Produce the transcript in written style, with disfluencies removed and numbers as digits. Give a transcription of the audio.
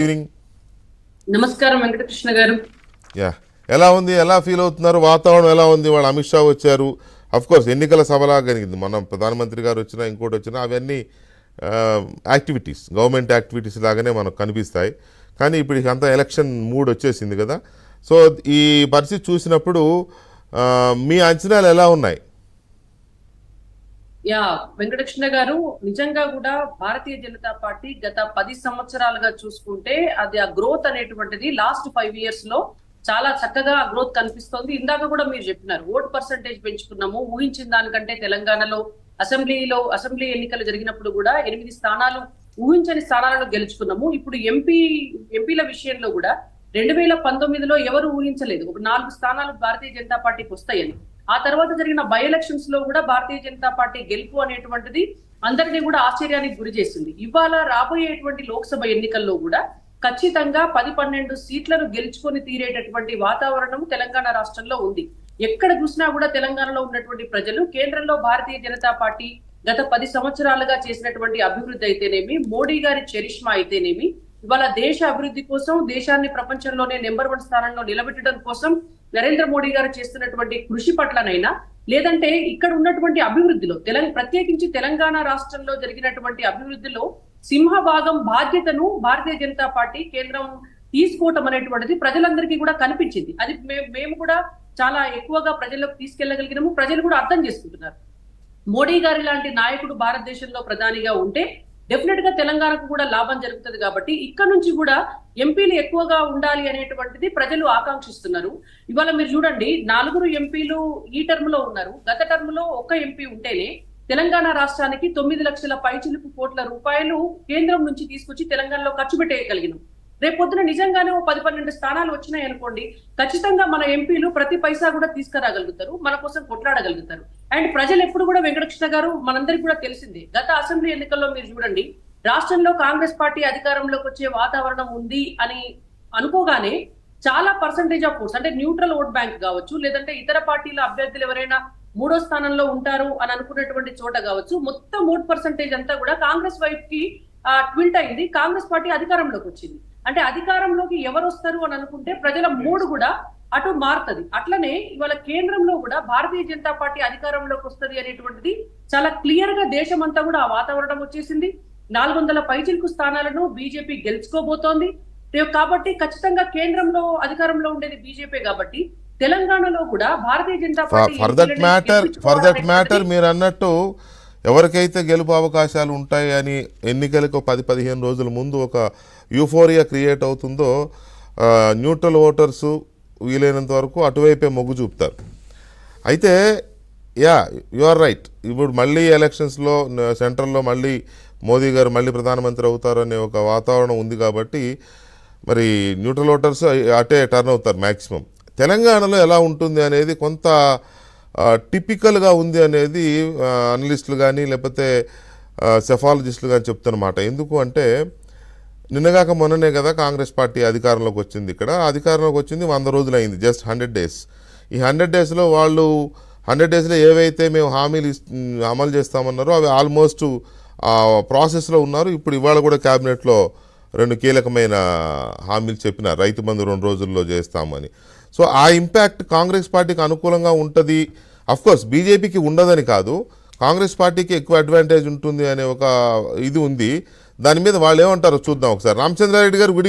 Evening. నమస్కారం వెంకటకృష్ణ గారు. Yeah, ఎలా ఉంది, ఎలా ఫీల్ అవుతున్నారు, వాతావరణం ఎలా ఉంది? వాళ్ళు అమిత్ షా వచ్చారు, అఫ్ కోర్స్ ఎన్నికల సభలాగా జరిగింది. మన ప్రధానమంత్రి గారు వచ్చినా ఇంకోటి వచ్చినా అవన్నీ యాక్టివిటీస్, గవర్నమెంట్ యాక్టివిటీస్ లాగానే మనకు కనిపిస్తాయి. కానీ ఇప్పుడు అంతా ఎలక్షన్ మూడ్ వచ్చేసింది కదా. సో ఈ పరిస్థితి చూసినప్పుడు మీ అంచనాలు ఎలా ఉన్నాయి? యా వెంకటకృష్ణ గారు, నిజంగా కూడా భారతీయ జనతా పార్టీ గత 10 సంవత్సరాలుగా చూసుకుంటే అది ఆ గ్రోత్ అనేటువంటిది లాస్ట్ 5 years లో చాలా చక్కగా గ్రోత్ కనిపిస్తోంది. ఇందాక కూడా మీరు చెప్పినారు, ఓటు పర్సంటేజ్ పెంచుకున్నాము, ఊహించిన దానికంటే తెలంగాణలో అసెంబ్లీ ఎన్నికలు జరిగినప్పుడు కూడా 8 స్థానాలు, ఊహించని స్థానాలను గెలుచుకున్నాము. ఇప్పుడు ఎంపీల విషయంలో కూడా 2019లో ఎవరు ఊహించలేదు ఒక 4 స్థానాలు భారతీయ జనతా పార్టీకి వస్తాయని. ఆ తర్వాత జరిగిన బై ఎలక్షన్స్ లో కూడా భారతీయ జనతా పార్టీ గెలుపు అనేటువంటిది అందరినీ కూడా ఆశ్చర్యానికి గురి చేసింది. ఇవాళ రాబోయేటువంటి లోక్సభ ఎన్నికల్లో కూడా ఖచ్చితంగా 10-12 సీట్లను గెలుచుకొని తీరేటటువంటి వాతావరణం తెలంగాణ రాష్ట్రంలో ఉంది. ఎక్కడ చూసినా కూడా తెలంగాణలో ఉన్నటువంటి ప్రజలు, కేంద్రంలో భారతీయ జనతా పార్టీ గత 10 సంవత్సరాలుగా చేసినటువంటి అభివృద్ధి అయితేనేమి, మోడీ గారి చరిష్మా అయితేనేమి, ఇవాళ దేశ అభివృద్ధి కోసం, దేశాన్ని ప్రపంచంలోనే నెంబర్ 1 స్థానంలో నిలబెట్టడం కోసం నరేంద్ర మోడీ గారు చేస్తున్నటువంటి కృషి పట్లనైనా, లేదంటే ఇక్కడ ఉన్నటువంటి అభివృద్ధిలో ప్రత్యేకించి తెలంగాణ రాష్ట్రంలో జరిగినటువంటి అభివృద్ధిలో సింహభాగం బాధ్యతను భారతీయ జనతా పార్టీ కేంద్రం తీసుకోవటం అనేటువంటిది ప్రజలందరికీ కూడా కనిపించింది. అది మేము కూడా చాలా ఎక్కువగా ప్రజల్లోకి తీసుకెళ్లగలిగినాము. ప్రజలు కూడా అర్థం చేసుకుంటున్నారు. మోడీ గారి లాంటి నాయకుడు భారతదేశంలో ప్రధానిగా ఉంటే డెఫినెట్ గా తెలంగాణకు కూడా లాభం జరుగుతుంది. కాబట్టి ఇక్కడ నుంచి కూడా ఎంపీలు ఎక్కువగా ఉండాలి అనేటువంటిది ప్రజలు ఆకాంక్షిస్తున్నారు. ఇవాళ మీరు చూడండి, 4 ఎంపీలు ఈ టర్మ్ లో ఉన్నారు. గత టర్మ్ లో 1 ఎంపీ ఉంటేనే తెలంగాణ రాష్ట్రానికి 9 లక్షల పైచిలుకు కోట్ల రూపాయలు కేంద్రం నుంచి తీసుకొచ్చి తెలంగాణలో ఖర్చు పెట్టేయగలిగినాం. రేపొద్దున నిజంగానే 10-12 స్థానాలు వచ్చినాయి అనుకోండి, ఖచ్చితంగా మన ఎంపీలు ప్రతి పైసా కూడా తీసుకురాగలుగుతారు, మన కోసం కొట్లాడగలుగుతారు. అండ్ ప్రజలు ఎప్పుడు కూడా వెంకటకృష్ణ గారు, మనందరికీ కూడా తెలిసిందే, గత అసెంబ్లీ ఎన్నికల్లో మీరు చూడండి, రాష్ట్రంలో కాంగ్రెస్ పార్టీ అధికారంలోకి వచ్చే వాతావరణం ఉంది అని అనుకోగానే చాలా పర్సంటేజ్ ఆఫ్ ఓట్స్, అంటే న్యూట్రల్ ఓట్ బ్యాంక్ కావచ్చు, లేదంటే ఇతర పార్టీల అభ్యర్థులు ఎవరైనా 3వ స్థానంలో ఉంటారు అని అనుకున్నటువంటి చోట కావచ్చు, మొత్తం ఓట్ పర్సంటేజ్ అంతా కూడా కాంగ్రెస్ వైపు కి ట్విల్ట్ అయింది. కాంగ్రెస్ పార్టీ అధికారంలోకి వచ్చింది. అంటే అధికారంలోకి ఎవరు వస్తారు అని అనుకుంటే ప్రజల మూడు కూడా అటు మారుతుంది. అట్లనే ఇవాళ కేంద్రంలో కూడా భారతీయ జనతా పార్టీ అధికారంలోకి వస్తుంది అనేటువంటిది చాలా క్లియర్ గా దేశమంతా కూడా ఆ వాతావరణం వచ్చేసింది. 400 పైచిలుకు స్థానాలను బీజేపీ గెలుచుకోబోతోంది. కాబట్టి ఖచ్చితంగా కేంద్రంలో అధికారంలో ఉండేది బీజేపీ కాబట్టి తెలంగాణలో కూడా Bharatiya Janata Party for that matter మీరు అన్నట్టు ఎవరికైతే గెలుపు అవకాశాలు ఉంటాయి అని ఎన్నికలకు 10-15 రోజుల ముందు ఒక యూఫోరియా క్రియేట్ అవుతుందో, న్యూట్రల్ ఓటర్సు వీలైనంత వరకు అటువైపే మొగ్గు చూపుతారు. అయితే యా, యు ఆర్ రైట్. ఇప్పుడు మళ్ళీ ఎలక్షన్స్లో సెంట్రల్లో మళ్ళీ మోదీ గారు మళ్ళీ ప్రధానమంత్రి అవుతారు అనే ఒక వాతావరణం ఉంది. కాబట్టి మరి న్యూట్రల్ ఓటర్స్ అటే టర్న్ అవుతారు మ్యాక్సిమం. తెలంగాణలో ఎలా ఉంటుంది అనేది కొంత టిపికల్గా ఉంది అనేది అనలిస్టులు కానీ లేకపోతే సెఫాలజిస్టులు కానీ చెప్తున్నమాట. ఎందుకు అంటే నిన్నగాక మొన్ననే కదా కాంగ్రెస్ పార్టీ అధికారంలోకి వచ్చింది. ఇక్కడ అధికారంలోకి వచ్చింది 100 రోజులు అయింది, జస్ట్ 100 days. ఈ 100 daysలో వాళ్ళు 100 daysలో ఏవైతే మేము హామీలు అమలు చేస్తామన్నారో అవి ఆల్మోస్ట్ ప్రాసెస్లో ఉన్నారు. ఇప్పుడు ఇవాళ కూడా క్యాబినెట్లో 2 కీలకమైన హామీలు చెప్పినారు. రైతు బంధు 2 రోజుల్లో చేస్తామని. సో ఆ ఇంపాక్ట్ కాంగ్రెస్ పార్టీకి అనుకూలంగా ఉంటుంది. అఫ్కోర్స్ బీజేపీకి ఉండదని కాదు, కాంగ్రెస్ పార్టీకి ఎక్కువ అడ్వాంటేజ్ ఉంటుంది అనే ఒక ఇది ఉంది. దాని మీద వాళ్ళు ఏమంటారో చూద్దాం ఒకసారి. రామచంద్రారెడ్డి గారు, గుడ్ ఈవినింగ్.